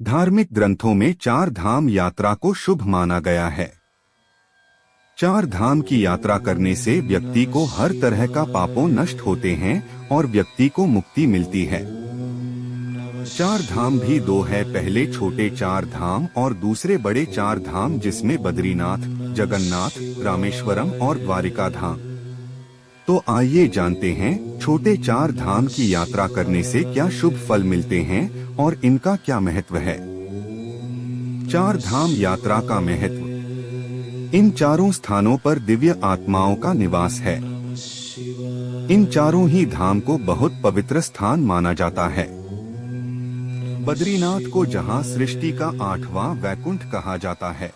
धार्मिक ग्रंथों में चार धाम यात्रा को शुभ माना गया है। चार धाम की यात्रा करने से व्यक्ति को हर तरह का पापों नष्ट होते हैं और व्यक्ति को मुक्ति मिलती है। चार धाम भी दो है, पहले छोटे चार धाम और दूसरे बड़े चार धाम, जिसमें बद्रीनाथ, जगन्नाथ, रामेश्वरम और द्वारिका धाम। तो आइए जानते हैं छोटे चार धाम की यात्रा करने से क्या शुभ फल मिलते हैं और इनका क्या महत्व है। चार धाम यात्रा का महत्व। इन चारों स्थानों पर दिव्य आत्माओं का निवास है। इन चारों ही धाम को बहुत पवित्र स्थान माना जाता है। बद्रीनाथ को जहां सृष्टि का 8वां वैकुंठ कहा जाता है,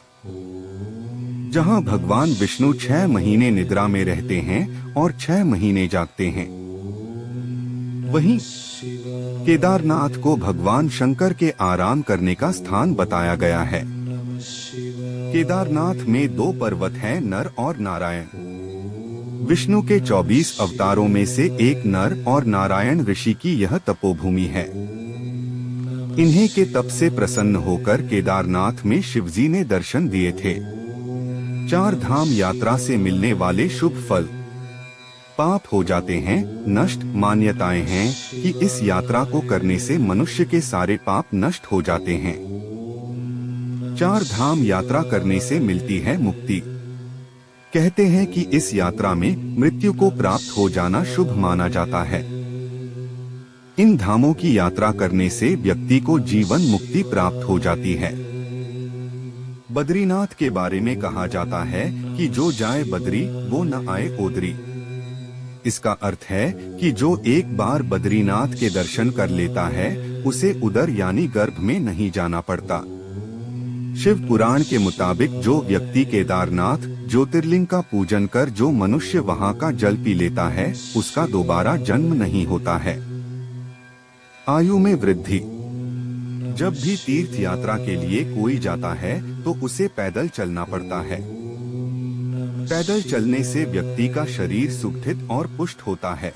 जहां भगवान विष्णु 6 महीने निद्रा में रहते हैं और 6 महीने जागते हैं। वहीं केदारनाथ को भगवान शंकर के आराम करने का स्थान बताया गया है। केदारनाथ में 2 पर्वत हैं, नर और नारायण। विष्णु के 24 अवतारों में से एक नर और नारायण ऋषि की यह तपोभूमि है। इन्हीं के तप से प्रसन्न होकर केदारनाथ में शिवजी ने दर्शन दिए थे। चार धाम यात्रा से मिलने वाले शुभ फल। पाप हो जाते हैं नष्ट। मान्यताएं हैं कि इस यात्रा को करने से मनुष्य के सारे पाप नष्ट हो जाते हैं। चार धाम यात्रा करने से मिलती है मुक्ति। कहते हैं कि इस यात्रा में मृत्यु को प्राप्त हो जाना शुभ माना जाता है। इन धामों की यात्रा करने से व्यक्ति को जीवन मुक्ति प्राप्त हो जाती है। बद्रीनाथ के बारे में कहा जाता है कि जो जाए बद्री वो न आए ओदरी। इसका अर्थ है कि जो एक बार बद्रीनाथ के दर्शन कर लेता है उसे उदर यानी गर्भ में नहीं जाना पड़ता। शिव पुराण के मुताबिक जो व्यक्ति केदारनाथ ज्योतिर्लिंग का पूजन कर जो मनुष्य वहां का जल पी लेता है उसका दोबारा जन्म नहीं होता है। आयु में वृद्धि। जब भी तीर्थ यात्रा के लिए कोई जाता है तो उसे पैदल चलना पड़ता है। पैदल चलने से व्यक्ति का शरीर सुगठित और पुष्ट होता है।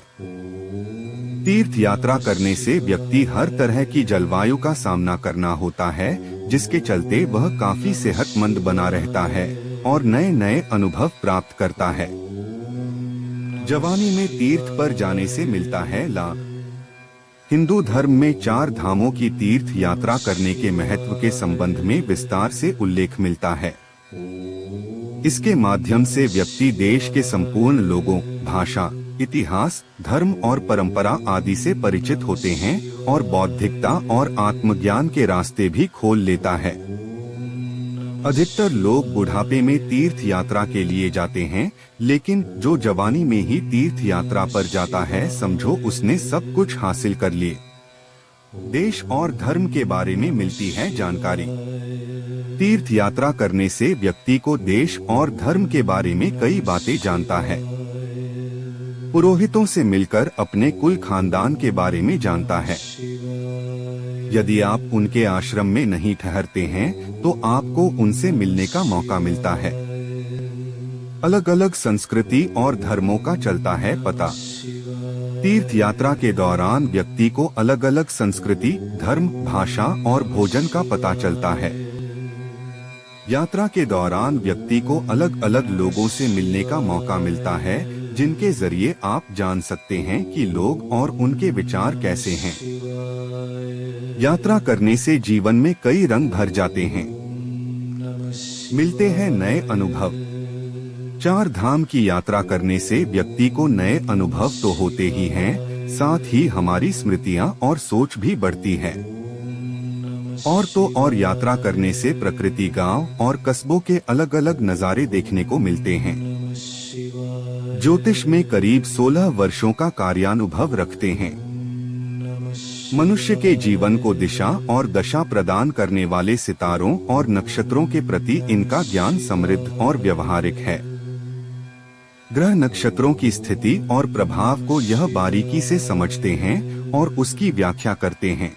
तीर्थ यात्रा करने से व्यक्ति हर तरह की जलवायु का सामना करना होता है, जिसके चलते वह काफी सेहतमंद बना रहता है और नए नए अनुभव प्राप्त करता है। जवानी में तीर्थ पर जाने से मिलता है लाभ। हिंदू धर्म में चार धामों की तीर्थ यात्रा करने के महत्व के संबंध में विस्तार से उल्लेख मिलता है। इसके माध्यम से व्यक्ति देश के संपूर्ण लोगों, भाषा, इतिहास, धर्म और परंपरा आदि से परिचित होते हैं और बौद्धिकता और आत्मज्ञान के रास्ते भी खोल लेता है। अधिकतर लोग बुढ़ापे में तीर्थ यात्रा के लिए जाते हैं, लेकिन जो जवानी में ही तीर्थ यात्रा पर जाता है समझो उसने सब कुछ हासिल कर लिए। देश और धर्म के बारे में मिलती है जानकारी। तीर्थ यात्रा करने से व्यक्ति को देश और धर्म के बारे में कई बातें जानता है। पुरोहितों से मिलकर अपने कुल खानदान के बारे में जानता है। यदि आप उनके आश्रम में नहीं ठहरते हैं तो आपको उनसे मिलने का मौका मिलता है। अलग अलग संस्कृति और धर्मों का चलता है पता। तीर्थ यात्रा के दौरान व्यक्ति को अलग अलग संस्कृति, धर्म, भाषा और भोजन का पता चलता है। यात्रा के दौरान व्यक्ति को अलग अलग लोगों से मिलने का मौका मिलता है, जिनके जरिए आप जान सकते हैं कि लोग और उनके विचार कैसे हैं। यात्रा करने से जीवन में कई रंग भर जाते हैं। मिलते हैं नए अनुभव। चार धाम की यात्रा करने से व्यक्ति को नए अनुभव तो होते ही हैं, साथ ही हमारी स्मृतियां और सोच भी बढ़ती है। और तो और यात्रा करने से प्रकृति, गांव और कस्बों के अलग अलग नज़ारे देखने को मिलते हैं। ज्योतिष में करीब 16 वर्षों का कार्यानुभव रखते हैं। मनुष्य के जीवन को दिशा और दशा प्रदान करने वाले सितारों और नक्षत्रों के प्रति इनका ज्ञान समृद्ध और व्यवहारिक है। ग्रह नक्षत्रों की स्थिति और प्रभाव को यह बारीकी से समझते हैं और उसकी व्याख्या करते हैं।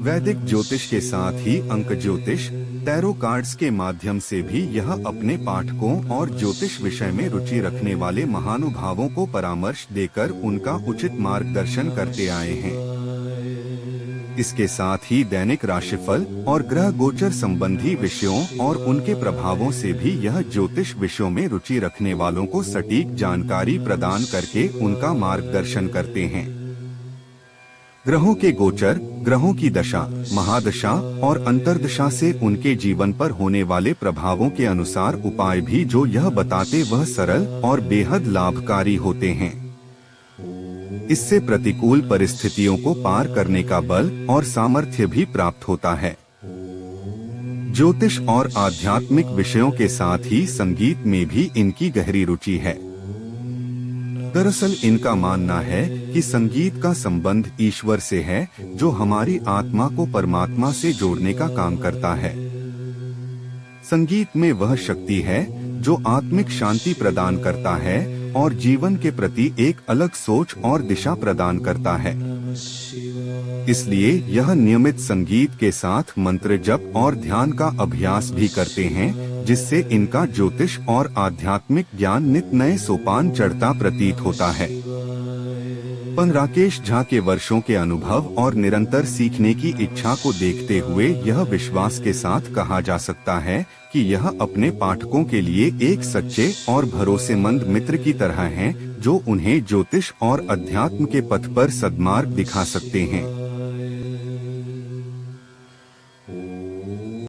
वैदिक ज्योतिष के साथ ही अंक ज्योतिष, टैरो कार्ड्स के माध्यम से भी यह अपने पाठकों और ज्योतिष विषय में रुचि रखने वाले महानुभावों को परामर्श देकर उनका उचित मार्गदर्शन करते आए हैं। इसके साथ ही दैनिक राशिफल और ग्रह गोचर संबंधी विषयों और उनके प्रभावों से भी यह ज्योतिष विषयों में रुचि रखने वालों को सटीक जानकारी प्रदान करके उनका मार्गदर्शन करते हैं। ग्रहों के गोचर, ग्रहों की दशा, महादशा और अंतर्दशा से उनके जीवन पर होने वाले प्रभावों के अनुसार उपाय भी जो यह बताते वह सरल और बेहद लाभकारी होते हैं। इससे प्रतिकूल परिस्थितियों को पार करने का बल और सामर्थ्य भी प्राप्त होता है। ज्योतिष और आध्यात्मिक विषयों के साथ ही संगीत में भी इनकी गहरी रुचि है। दरअसल इनका मानना है कि संगीत का संबंध ईश्वर से है, जो हमारी आत्मा को परमात्मा से जोड़ने का काम करता है। संगीत में वह शक्ति है जो आत्मिक शांति प्रदान करता है और जीवन के प्रति एक अलग सोच और दिशा प्रदान करता है। इसलिए यह नियमित संगीत के साथ मंत्र जप और ध्यान का अभ्यास भी करते हैं, जिससे इनका ज्योतिष और आध्यात्मिक ज्ञान नित नए सोपान चढ़ता प्रतीत होता है। राकेश झा के वर्षों के अनुभव और निरंतर सीखने की इच्छा को देखते हुए यह विश्वास के साथ कहा जा सकता है कि यह अपने पाठकों के लिए एक सच्चे और भरोसेमंद मित्र की तरह हैं, जो उन्हें ज्योतिष और अध्यात्म के पथ पर सद्मार्ग दिखा सकते हैं।